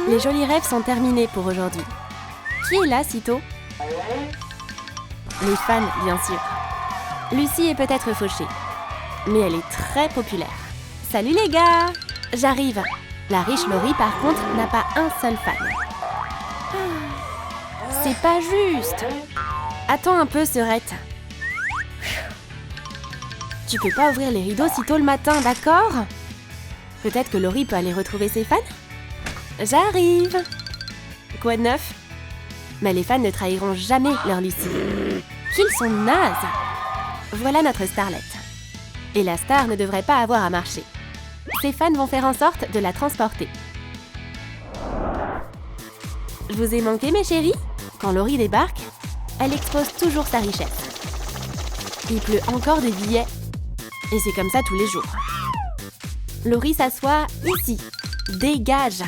Les jolis rêves sont terminés pour aujourd'hui. Qui est là si tôt? Les fans, bien sûr. Lucie est peut-être fauchée, mais elle est très populaire. Salut les gars! J'arrive. La riche Laurie, par contre, n'a pas un seul fan. C'est pas juste! Attends un peu, Serette. Tu peux pas ouvrir les rideaux si tôt le matin, d'accord? Peut-être que Laurie peut aller retrouver ses fans? J'arrive! Quoi de neuf? Mais les fans ne trahiront jamais leur Lucie. Qu'ils sont nazes! Voilà notre starlette. Et la star ne devrait pas avoir à marcher. Ses fans vont faire en sorte de la transporter. Je vous ai manqué, mes chéris? Quand Laurie débarque, elle expose toujours sa richesse. Il pleut encore des billets. Et c'est comme ça tous les jours. Laurie s'assoit ici. Dégage!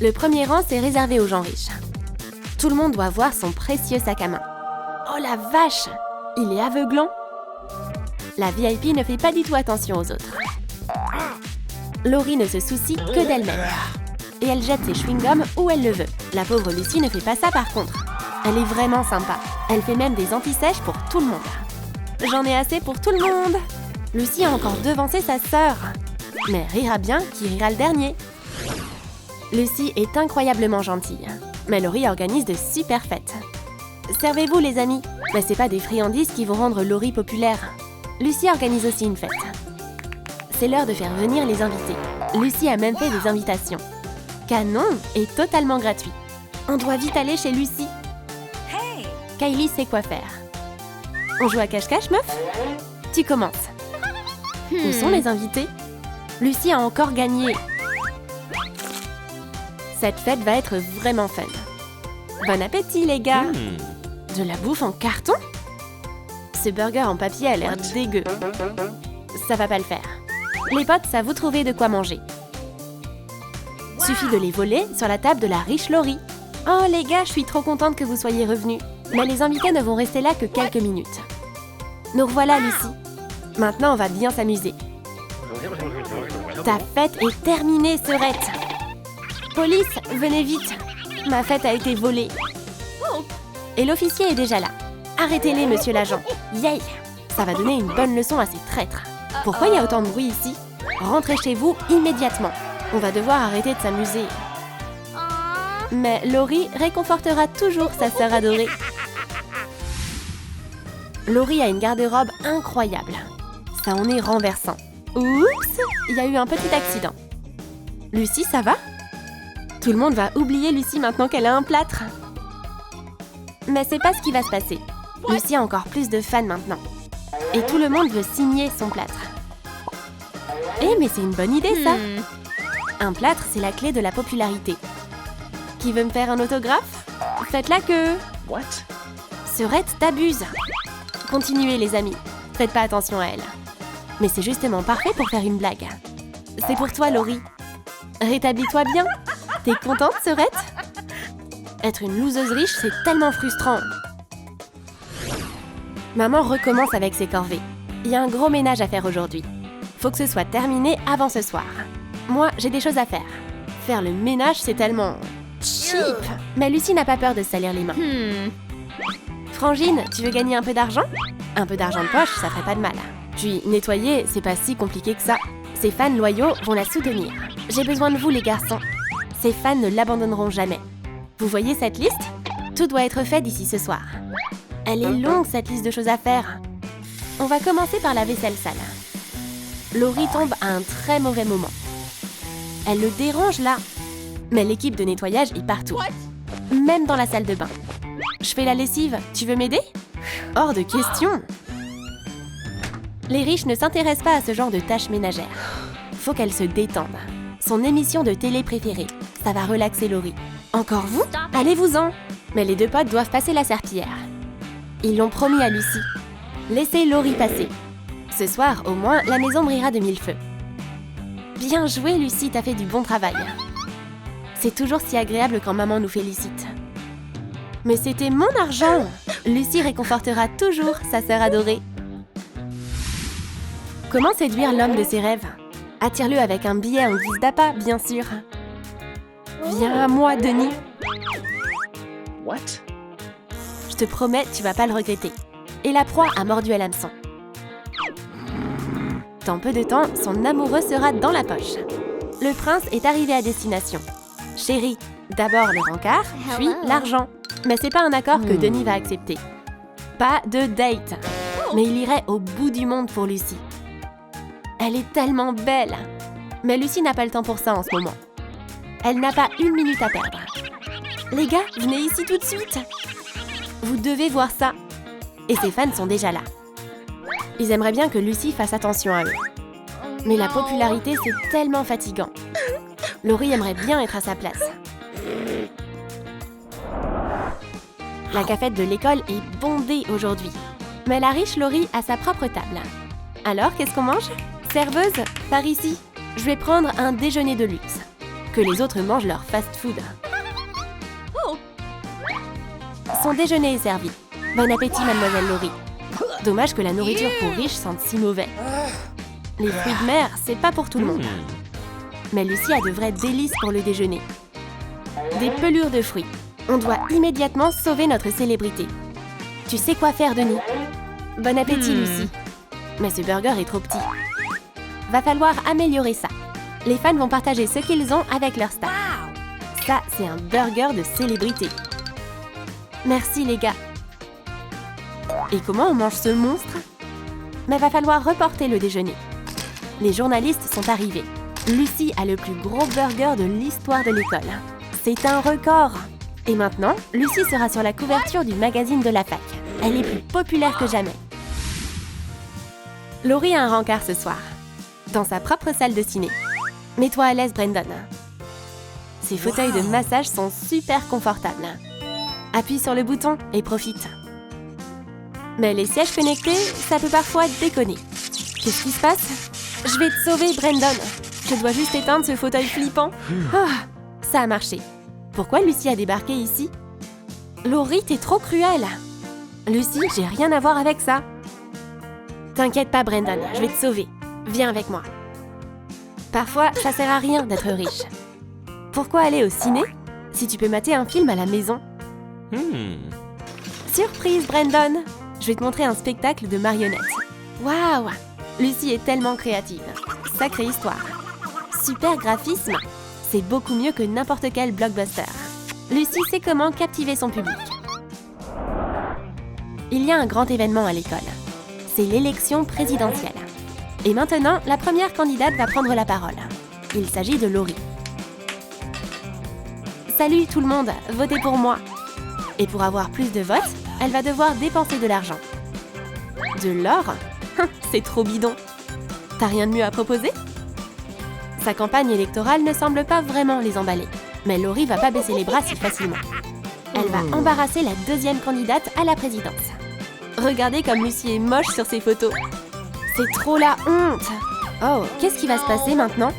Le premier rang, c'est réservé aux gens riches. Tout le monde doit voir son précieux sac à main. Oh la vache! Il est aveuglant. La VIP ne fait pas du tout attention aux autres. Laurie ne se soucie que d'elle-même. Et elle jette ses chewing-gums où elle le veut. La pauvre Lucie ne fait pas ça par contre. Elle est vraiment sympa. Elle fait même des anti-sèches pour tout le monde. J'en ai assez pour tout le monde. Lucie a encore devancé sa sœur. Mais rira bien qui rira le dernier. Lucie est incroyablement gentille. Mais Laurie organise de super fêtes. Servez-vous les amis. Mais c'est pas des friandises qui vont rendre Laurie populaire. Lucie organise aussi une fête. C'est l'heure de faire venir les invités. Lucie a même fait des invitations. Canon et totalement gratuit. On doit vite aller chez Lucie. Kylie sait quoi faire. On joue à cache-cache, meuf? Tu commences. Où sont les invités? Lucie a encore gagné. Cette fête va être vraiment fun. Bon appétit, les gars! De la bouffe en carton? Ce burger en papier a l'air dégueu. Ça va pas le faire. Les potes, ça vous trouver de quoi manger. Suffit de les voler sur la table de la riche Laurie. Oh les gars, je suis trop contente que vous soyez revenus. Mais les invités ne vont rester là que quelques minutes. Nous revoilà, Lucie. Maintenant, on va bien s'amuser. Ta fête est terminée, Serette. Police, venez vite. Ma fête a été volée. Et l'officier est déjà là. Arrêtez-les, monsieur l'agent. Yay! Ça va donner une bonne leçon à ces traîtres. Pourquoi il y a autant de bruit ici? Rentrez chez vous immédiatement. On va devoir arrêter de s'amuser. Mais Laurie réconfortera toujours sa sœur adorée. Laurie a une garde-robe incroyable. Ça en est renversant. Oups! Il y a eu un petit accident. Lucie, ça va? Tout le monde va oublier Lucie maintenant qu'elle a un plâtre. Mais c'est pas ce qui va se passer. Lucie a encore plus de fans maintenant. Et tout le monde veut signer son plâtre. Eh, mais c'est une bonne idée, ça! Un plâtre, c'est la clé de la popularité. Qui veut me faire un autographe? Faites-la que... What? Serette, t'abuses! Continuez, les amis. Faites pas attention à elle. Mais c'est justement parfait pour faire une blague. C'est pour toi, Laurie. Rétablis-toi bien. T'es contente, Serette? Être une loseuse riche, c'est tellement frustrant. Maman recommence avec ses corvées. Il y a un gros ménage à faire aujourd'hui. Faut que ce soit terminé avant ce soir. Moi, j'ai des choses à faire. Faire le ménage, c'est tellement... cheap. Mais Lucie n'a pas peur de se salir les mains. Frangine, tu veux gagner un peu d'argent? Un peu d'argent de poche, ça ferait pas de mal. Puis, nettoyer, c'est pas si compliqué que ça. Ses fans loyaux vont la soutenir. J'ai besoin de vous, les garçons. Ses fans ne l'abandonneront jamais. Vous voyez cette liste? Tout doit être fait d'ici ce soir. Elle est longue, cette liste de choses à faire. On va commencer par la vaisselle sale. Laurie tombe à un très mauvais moment. Elle le dérange là. Mais l'équipe de nettoyage est partout. Même dans la salle de bain. Je fais la lessive, tu veux m'aider? Hors de question! Les riches ne s'intéressent pas à ce genre de tâches ménagères. Faut qu'elle se détende. Son émission de télé préférée. Ça va relaxer Laurie. Encore vous? Allez-vous-en! Mais les deux potes doivent passer la serpillière. Ils l'ont promis à Lucie. Laissez Laurie passer. Ce soir, au moins, la maison brillera de mille feux. Bien joué, Lucie, t'as fait du bon travail. C'est toujours si agréable quand maman nous félicite. Mais c'était mon argent! Lucie réconfortera toujours sa sœur adorée. Comment séduire l'homme de ses rêves? Attire-le avec un billet en guise d'appât, bien sûr. Viens à moi, Denis. What? Je te promets, tu vas pas le regretter. Et la proie a mordu à l'hameçon. Dans peu de temps, son amoureux sera dans la poche. Le prince est arrivé à destination. Chérie, d'abord le rencard, puis l'argent. Mais c'est pas un accord que Denis va accepter. Pas de date. Mais il irait au bout du monde pour Lucie. Elle est tellement belle. Mais Lucie n'a pas le temps pour ça en ce moment. Elle n'a pas une minute à perdre. Les gars, venez ici tout de suite. Vous devez voir ça. Et ses fans sont déjà là. Ils aimeraient bien que Lucie fasse attention à eux. Mais la popularité, c'est tellement fatigant. Laurie aimerait bien être à sa place. La cafette de l'école est bondée aujourd'hui. Mais la riche Laurie a sa propre table. Alors, qu'est-ce qu'on mange? Serveuse, par ici. Je vais prendre un déjeuner de luxe. Que les autres mangent leur fast-food. Son déjeuner est servi. Bon appétit, mademoiselle Laurie. Dommage que la nourriture pour riches sente si mauvais. Les fruits de mer, c'est pas pour tout le monde. Mais Lucie a de vrais délices pour le déjeuner. Des pelures de fruits. On doit immédiatement sauver notre célébrité. Tu sais quoi faire, Denis? Bon appétit, Lucie. Mais ce burger est trop petit. Va falloir améliorer ça. Les fans vont partager ce qu'ils ont avec leur star. Ça, c'est un burger de célébrité. Merci, les gars. Et comment on mange ce monstre? Mais va falloir reporter le déjeuner. Les journalistes sont arrivés. Lucie a le plus gros burger de l'histoire de l'école. C'est un record. Et maintenant, Lucie sera sur la couverture du magazine de la fac. Elle est plus populaire que jamais. Laurie a un rencard ce soir, dans sa propre salle de ciné. Mets-toi à l'aise, Brandon. Ces fauteuils de massage sont super confortables. Appuie sur le bouton et profite. Mais les sièges connectés, ça peut parfois déconner. Qu'est-ce qui se passe? Je vais te sauver, Brandon. Je dois juste éteindre ce fauteuil flippant. Ça a marché. Pourquoi Lucie a débarqué ici? Laurie, t'es trop cruelle. Lucie, j'ai rien à voir avec ça. T'inquiète pas, Brandon, je vais te sauver. Viens avec moi. Parfois, ça sert à rien d'être riche. Pourquoi aller au ciné si tu peux mater un film à la maison? Surprise, Brandon! Je vais te montrer un spectacle de marionnettes. Waouh! Lucie est tellement créative. Sacrée histoire. Super graphisme. C'est beaucoup mieux que n'importe quel blockbuster. Lucie sait comment captiver son public. Il y a un grand événement à l'école. C'est l'élection présidentielle. Et maintenant, la première candidate va prendre la parole. Il s'agit de Laurie. Salut tout le monde, votez pour moi. Et pour avoir plus de votes, elle va devoir dépenser de l'argent. De l'or? C'est trop bidon. T'as rien de mieux à proposer? Sa campagne électorale ne semble pas vraiment les emballer. Mais Laurie va pas baisser les bras si facilement. Elle va embarrasser la deuxième candidate à la présidence. Regardez comme Lucie est moche sur ses photos. C'est trop la honte! Oh, qu'est-ce qui va se passer maintenant?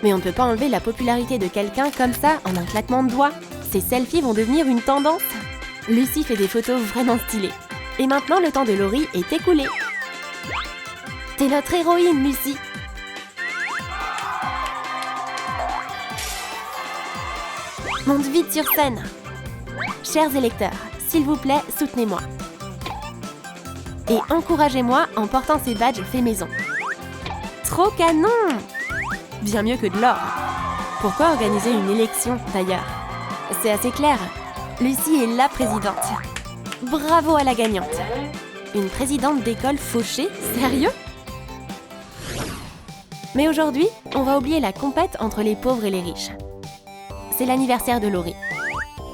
Mais on ne peut pas enlever la popularité de quelqu'un comme ça en un claquement de doigts. Ces selfies vont devenir une tendance. Lucie fait des photos vraiment stylées. Et maintenant, le temps de Laurie est écoulé. T'es notre héroïne, Lucie! Monte vite sur scène! Chers électeurs, s'il vous plaît, soutenez-moi. Et encouragez-moi en portant ces badges faits maison. Trop canon! Bien mieux que de l'or. Pourquoi organiser une élection, d'ailleurs? C'est assez clair. Lucie est la présidente. Bravo à la gagnante. Une présidente d'école fauchée? Sérieux? Mais aujourd'hui, on va oublier la compète entre les pauvres et les riches. C'est l'anniversaire de Laurie.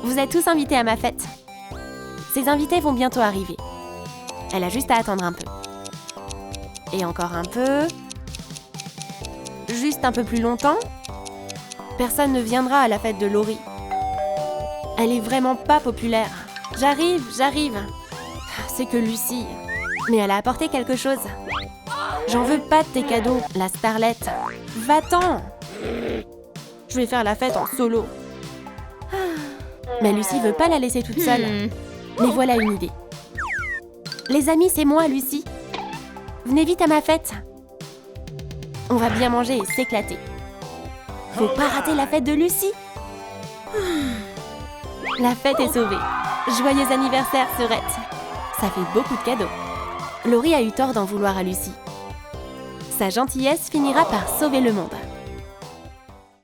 Vous êtes tous invités à ma fête. Ces invités vont bientôt arriver. Elle a juste à attendre un peu. Et encore un peu. Juste un peu plus longtemps. Personne ne viendra à la fête de Laurie. Elle est vraiment pas populaire. J'arrive. C'est que Lucie. Mais elle a apporté quelque chose. J'en veux pas de tes cadeaux, la starlette. Va-t'en! Je vais faire la fête en solo. Mais Lucie veut pas la laisser toute seule. Mais voilà une idée. Les amis, c'est moi, Lucie. Venez vite à ma fête. On va bien manger et s'éclater. Faut pas rater la fête de Lucie. La fête est sauvée. Joyeux anniversaire, Sœurette. Ça fait beaucoup de cadeaux. Laurie a eu tort d'en vouloir à Lucie. Sa gentillesse finira par sauver le monde.